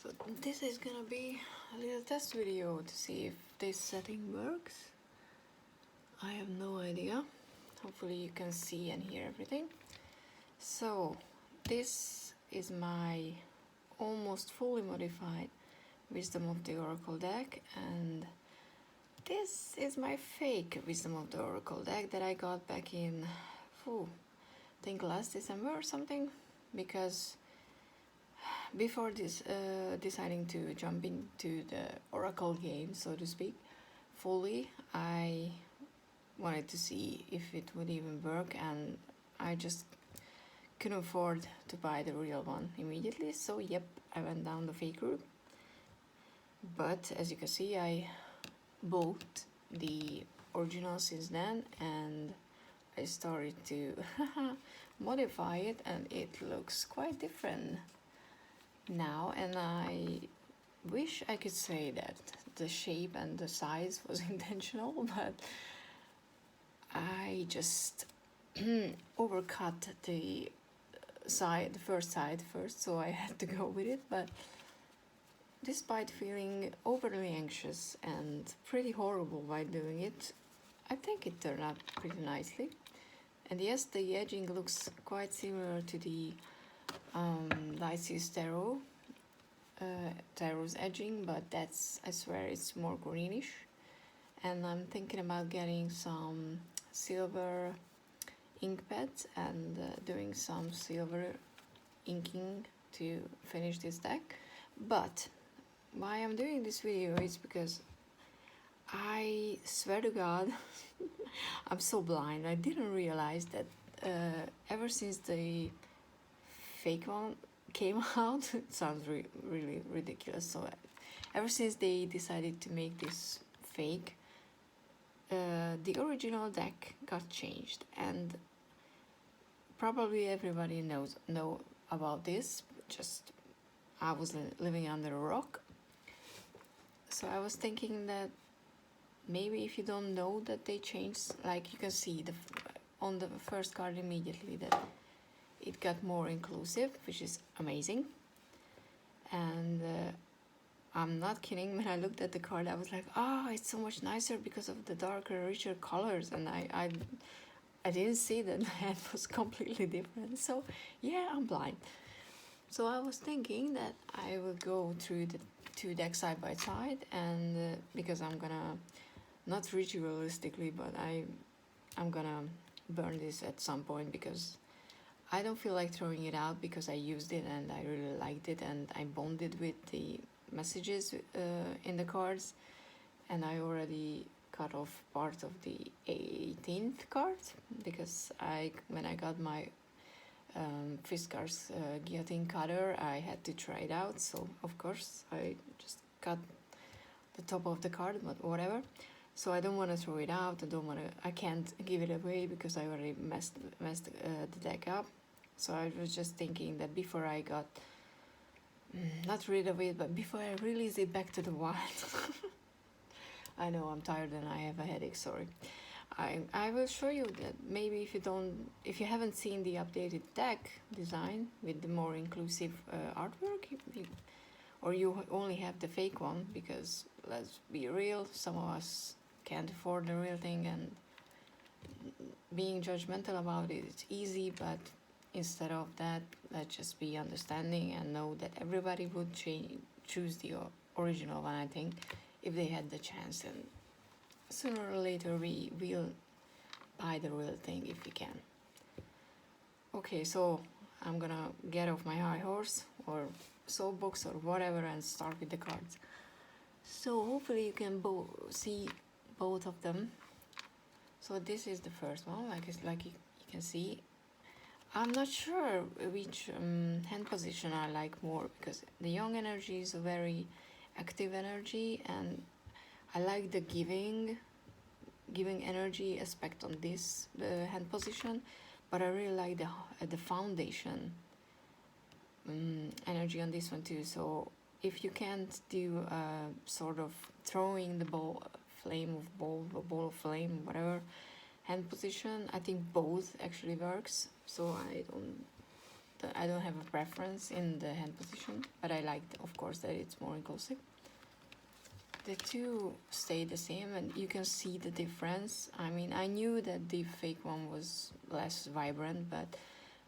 So this is gonna be a little test video to see if this setting works. I have no idea. Hopefully you can see and hear everything. So this is my almost fully modified Wisdom of the Oracle deck, and this is my fake Wisdom of the Oracle deck that I got back in, I think last December or something, because before this deciding to jump into the Oracle game, so to speak, fully, I wanted to see if it would even work, and I just couldn't afford to buy the real one immediately, so yep, I went down the fake route. But as you can see, I bought the original since then, and I started to modify it, and it looks quite different now. And I wish I could say that the shape and the size was intentional, but I just overcut the first side first, so I had to go with it. But despite feeling overly anxious and pretty horrible while doing it, I think it turned out pretty nicely. And yes, the edging looks quite similar to the Lysis Tarot's edging, but that's, I swear, it's more greenish. And I'm thinking about getting some silver ink pads and doing some silver inking to finish this deck. But why I'm doing this video is because I swear to God, I'm so blind. I didn't realize that ever since the fake one came out, it sounds really ridiculous. So ever since they decided to make this fake, the original deck got changed, and probably everybody know about this. Just I was living under a rock. So I was thinking that maybe if you don't know that they changed, like you can see on the first card immediately that it got more inclusive, which is amazing. And I'm not kidding, when I looked at the card I was like, it's so much nicer because of the darker, richer colors, and I didn't see that the hand was completely different. So yeah, I'm blind. So I was thinking that I will go through the two decks side by side, and because I'm gonna, not ritualistically, but I'm gonna burn this at some point, because I don't feel like throwing it out, because I used it and I really liked it, and I bonded with the messages in the cards, and I already cut off part of the 18th card, because when I got my Fiskars guillotine cutter, I had to try it out, so of course I just cut the top of the card, but whatever. So I don't want to throw it out, I can't give it away because I already messed the deck up. So I was just thinking that before I got, not rid of it, but before I release it back to the wild, I know I'm tired and I have a headache, sorry. I will show you that maybe if you haven't seen the updated deck design with the more inclusive artwork, or you only have the fake one, because let's be real, some of us can't afford the real thing, and being judgmental about it, it's easy. But instead of that, let's just be understanding and know that everybody would choose the original one, I think, if they had the chance, and sooner or later we will buy the real thing if we can. Okay, so I'm gonna get off my high horse or soapbox or whatever and start with the cards. So hopefully you can see both of them. So this is the first one, like you can see. I'm not sure which hand position I like more, because the young energy is a very active energy, and I like the giving energy aspect on this hand position, but I really like the foundation energy on this one too. So if you can't do sort of throwing the ball of flame, whatever hand position, I think both actually works. So I I don't have a preference in the hand position, but I like, of course, that it's more inclusive. The two stay the same, and you can see the difference. I mean, I knew that the fake one was less vibrant, but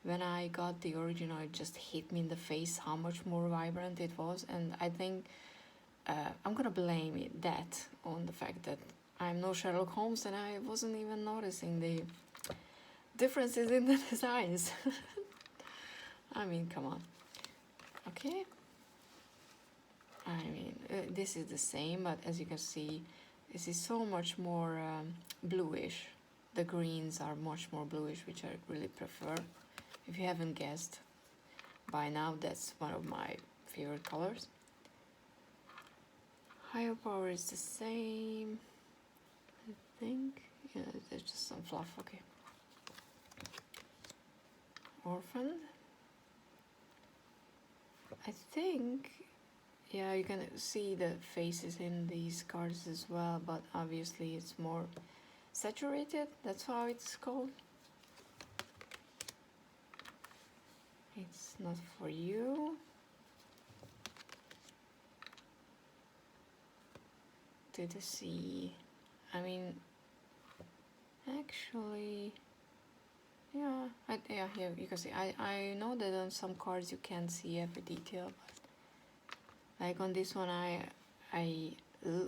when I got the original, it just hit me in the face how much more vibrant it was. And I think I'm gonna blame that on the fact that I'm no Sherlock Holmes and I wasn't even noticing the differences in the designs. I mean, come on. Okay. I mean, this is the same, but as you can see, this is so much more bluish. The greens are much more bluish, which I really prefer. If you haven't guessed by now, that's one of my favorite colors. Higher power is the same, I think. Yeah, there's just some fluff, okay. Orphaned. I think, yeah, you can see the faces in these cards as well, but obviously it's more saturated, that's how it's called. It's not for you. To the sea. I mean, actually, yeah, yeah, here you can see. I know that on some cards you can't see every detail, but like on this one, I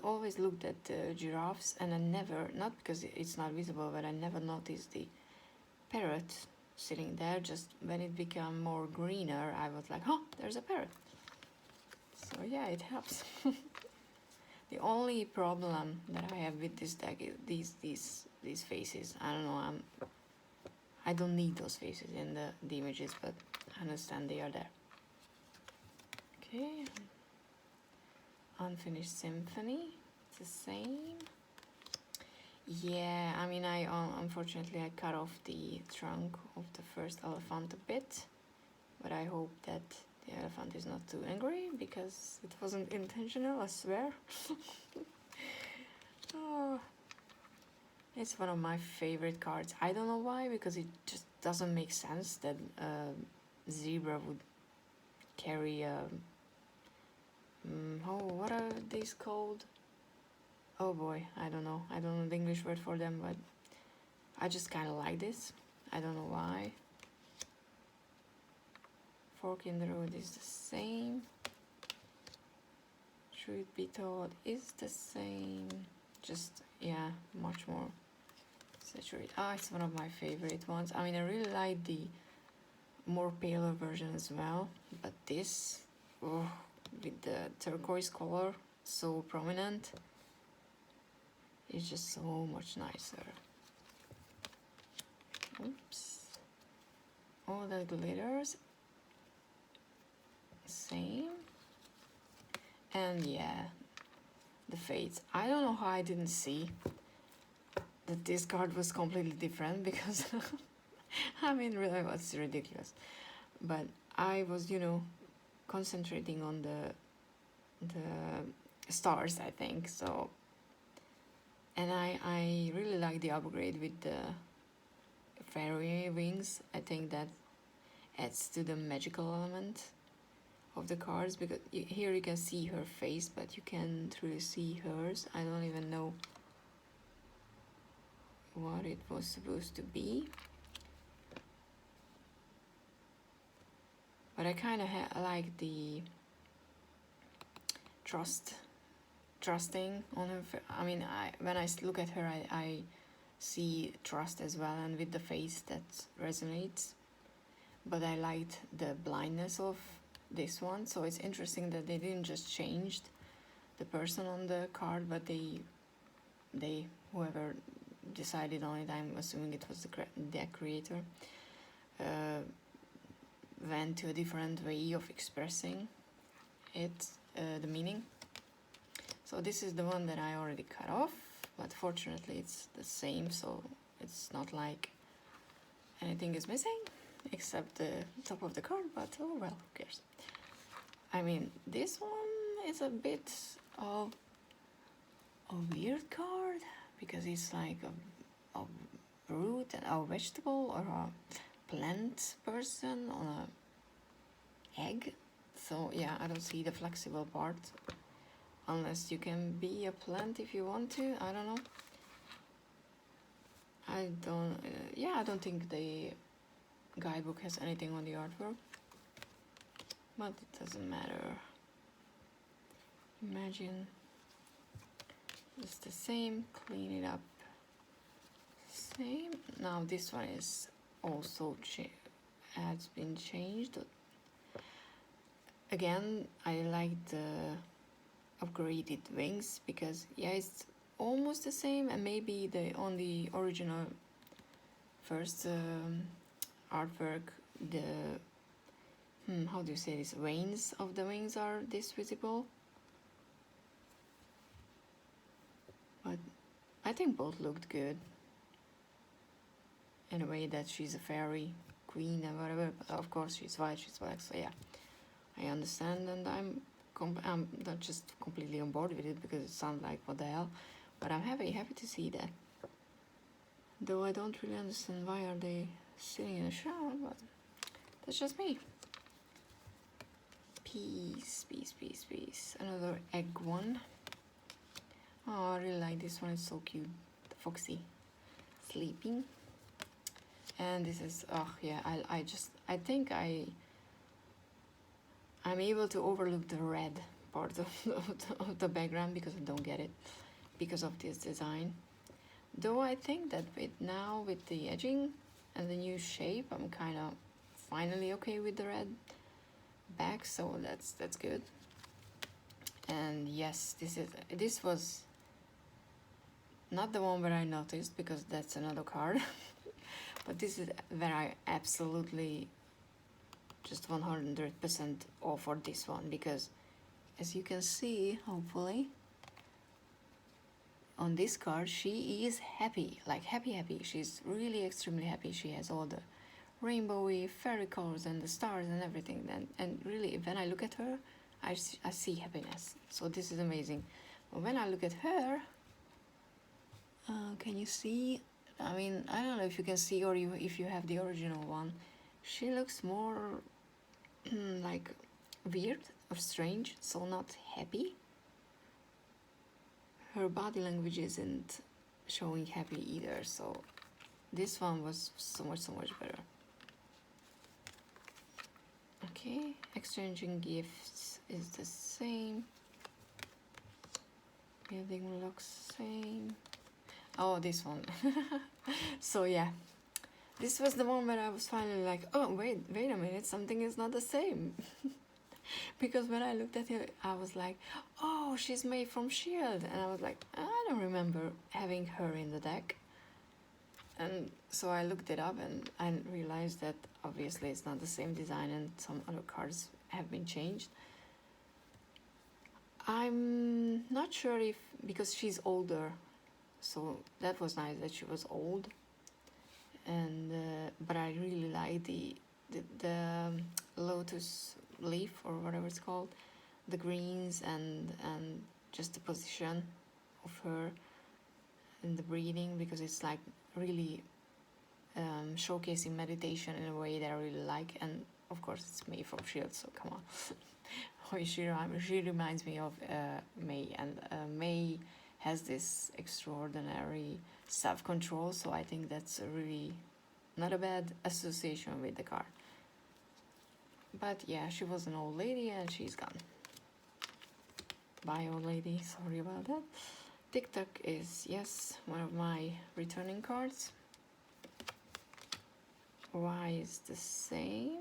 always looked at the giraffes, and I never, not because it's not visible, but I never noticed the parrot sitting there. Just when it became more greener, I was like, oh, there's a parrot. So yeah, it helps. The only problem that I have with this deck is these faces. I don't know. I don't need those faces in the images, but I understand they are there. Okay. Unfinished Symphony. It's the same. Yeah, I mean, unfortunately I cut off the trunk of the first elephant a bit, but I hope that the elephant is not too angry, because it wasn't intentional, I swear. Oh, it's one of my favorite cards. I don't know why, because it just doesn't make sense that a zebra would carry a... what are these called? Oh boy, I don't know. I don't know the English word for them, but I just kind of like this. I don't know why. Fork in the road is the same. Truth be told is the same. Just, yeah, much more saturated. Ah, it's one of my favorite ones. I mean, I really like the more paler version as well, but this, oh, with the turquoise color so prominent, it's just so much nicer. Oops. All the glitters, same. And yeah, the fades. I don't know how I didn't see that this card was completely different, because I mean, really, it's ridiculous. But I was, you know, concentrating on the stars, I think. So, and I really like the upgrade with the fairy wings. I think that adds to the magical element of the cards, because here you can see her face, but you can't really see hers. I don't even know what it was supposed to be, but I kind of like the trusting on her. I mean, when I look at her, I see trust as well, and with the face that resonates. But I liked the blindness of this one, so it's interesting that they didn't just change the person on the card, but they whoever decided on it, I'm assuming it was the creator, went to a different way of expressing it, the meaning. So this is the one that I already cut off, but fortunately it's the same, so it's not like anything is missing except the top of the card, but oh well, who cares. I mean, this one is a bit of a weird card, because it's like a root and a vegetable or a plant person on a egg. So yeah, I don't see the flexible part. Unless you can be a plant if you want to. I don't know. I don't. Yeah, I don't think the guidebook has anything on the artwork. But it doesn't matter. Imagine it's the same. Clean it up. Same. Now this one is also has been changed. Again, I like the upgraded wings because yeah, it's almost the same, and maybe on the original first artwork the how do you say this, veins of the wings are this visible, but I think both looked good in a way that she's a fairy queen and whatever, but of course she's white, she's black, so yeah, I understand, and I'm not just completely on board with it because it sounds like what the hell, but I'm happy to see that. Though I don't really understand why are they sitting in a shower, but that's just me. Peace. Another egg one. Oh, I really like this one. It's so cute. The foxy sleeping. And this is, oh yeah, I think I'm able to overlook the red part of the background because I don't get it because of this design. Though I think that with the edging and the new shape, I'm kind of finally okay with the red back, so that's good. And yes, this was not the one where I noticed because that's another card, but this is where I absolutely just 100% all for this one, because as you can see, hopefully, on this card she is happy, like happy. She's really extremely happy. She has all the rainbowy fairy colors and the stars and everything, and really when I look at her I see happiness, so this is amazing. But when I look at her, can you see, I mean, I don't know if you can see, or if you have the original one, she looks more like weird or strange, so not happy. Her body language isn't showing happy either, so this one was so much better. Okay, exchanging gifts is the same. Building looks same. Oh, this one. So yeah, this was the one where I was finally like, oh wait a minute, something is not the same. Because when I looked at it, I was like, oh, she's made from Shield, and I was like, I don't remember having her in the deck. And so I looked it up and I realized that obviously it's not the same design and some other cards have been changed. I'm not sure if, because she's older, so that was nice that she was old. And but I really like the lotus leaf or whatever it's called, the greens and just the position of her in the breathing, because it's like really showcasing meditation in a way that I really like. And of course it's May from Shield, so come on. She reminds me of May, and May has this extraordinary self-control, so I think that's a really not a bad association with the card. But yeah, she was an old lady and she's gone. Bye, old lady, sorry about that. TikTok is, yes, one of my returning cards. Y is the same.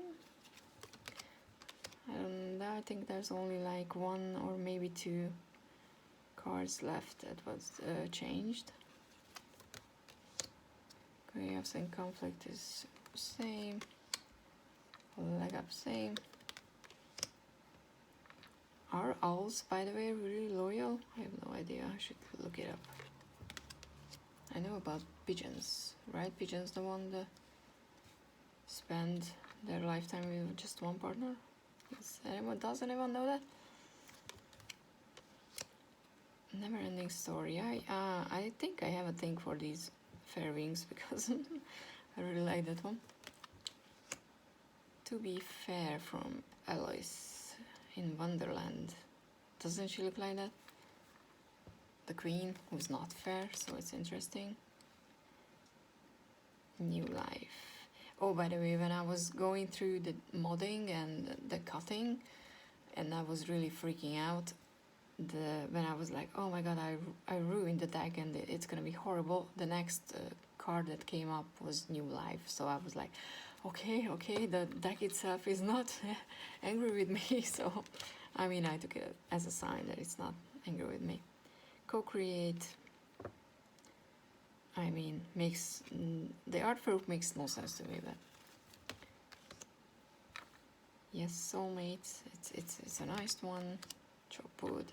And I think there's only like one or maybe two cards left that was changed. Chaos and conflict is same. Leg up same. Are owls, by the way, really loyal? I have no idea. I should look it up. I know about pigeons, right? Pigeons, the one that spend their lifetime with just one partner. Does anyone know that? Never ending story. I think I have a thing for these fair wings because I really like that one. To Be Fair from Alice in Wonderland. Doesn't she look like that? The queen who's not fair, so it's interesting. New Life. Oh, by the way, when I was going through the modding and the cutting, and I was really freaking out, when I was like, oh my god, I ruined the deck and it's gonna be horrible, the next card that came up was New Life. So I was like, okay, the deck itself is not angry with me. So I mean, I took it as a sign that it's not angry with me. Co-create, I mean, the artwork makes no sense to me, but yes, Soulmates, it's a nice one. Chopwood,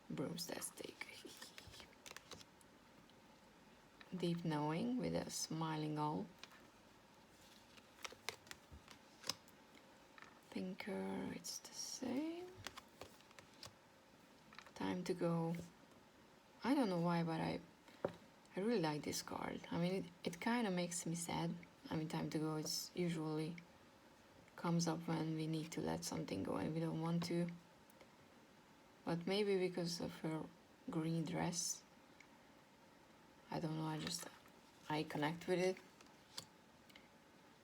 Broom's Steak. Deep Knowing with a smiling owl. Thinker, it's the same. Time to Go. I don't know why, but I really like this card. I mean, it kind of makes me sad. I mean, Time to Go is usually comes up when we need to let something go and we don't want to. But maybe because of her green dress. I don't know, I connect with it.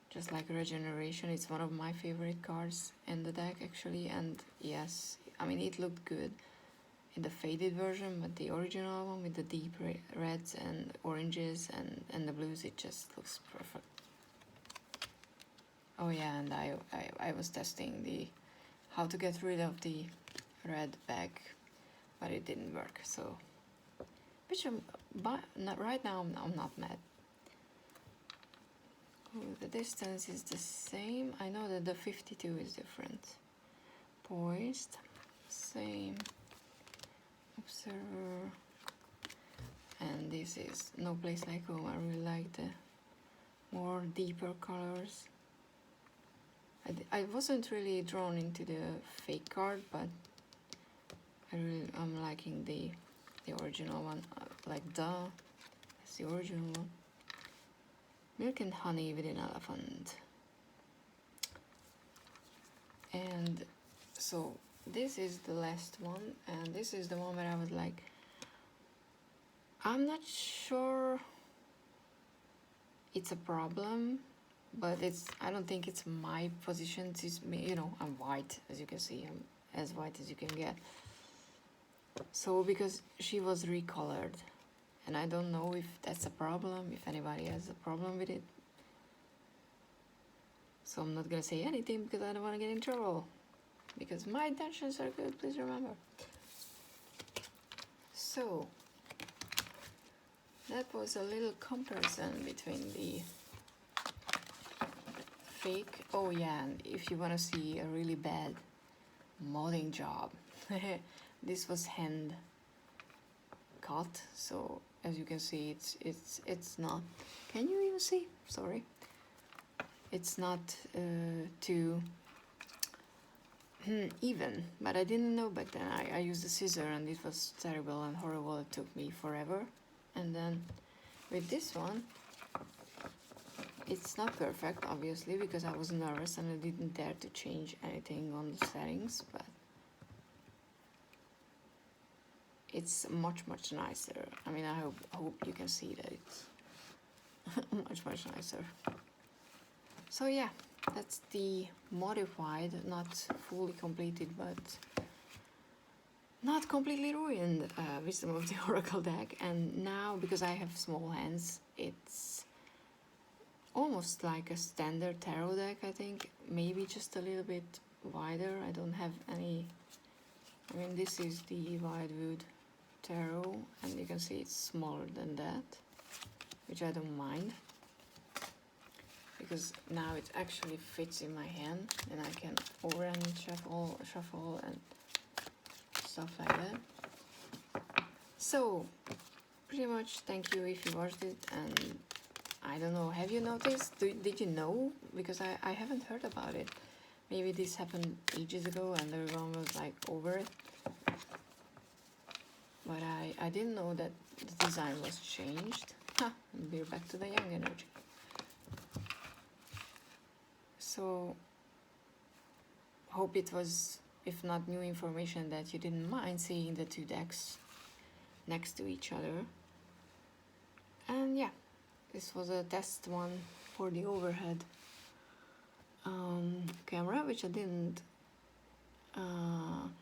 Just like Regeneration, it's one of my favorite cards in the deck actually. And yes, I mean, it looked good in the faded version, but the original one with the deep reds and oranges and the blues, it just looks perfect. Oh yeah, and I was testing how to get rid of the red bag, but it didn't work. So, right now I'm not mad. Oh, the distance is the same. I know that the 52 is different. Poised, same. Observer, and this is No Place Like Home. I really like the more deeper colors. I wasn't really drawn into the fake card, but I'm liking the original one. Like that's the original one. Milk and Honey with an Elephant. And so this is the last one, and this is the one where I was like, I'm not sure it's a problem, but I don't think it's my position. I'm white, as you can see. I'm as white as you can get. So because she was recolored, and I don't know if that's a problem, if anybody has a problem with it. So I'm not gonna say anything because I don't want to get in trouble. Because my intentions are good, please remember. So that was a little comparison between the fake. Oh yeah, and if you want to see a really bad modding job, this was hand cut. So as you can see, it's not. Can you even see? Sorry, it's not too even, but I didn't know back then. I used a scissor and it was terrible and horrible. It took me forever. And then with this one, it's not perfect, obviously, because I was nervous and I didn't dare to change anything on the settings, but it's much nicer. I mean, I hope you can see that it's much nicer. So yeah, that's the modified, not fully completed, but not completely ruined Wisdom of the Oracle deck. And now, because I have small hands, it's almost like a standard tarot deck, I think. Maybe just a little bit wider. I don't have any. I mean, this is the Widewood Tarot, and you can see it's smaller than that, which I don't mind, because now it actually fits in my hand and I can overhand shuffle and stuff like that. So pretty much thank you if you watched it. And I don't know, have you noticed, did you know, because I haven't heard about it. Maybe this happened ages ago and everyone was like over it, but I didn't know that the design was changed. And we're back to the young energy. So hope it was, if not new information, that you didn't mind seeing the two decks next to each other. And yeah, this was a test one for the overhead camera, which I didn't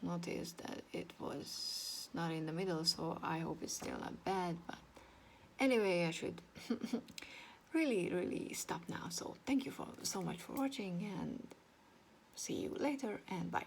notice that it was not in the middle, so I hope it's still not bad. But anyway, I should really stop now. So thank you so much for watching, and see you later, and bye.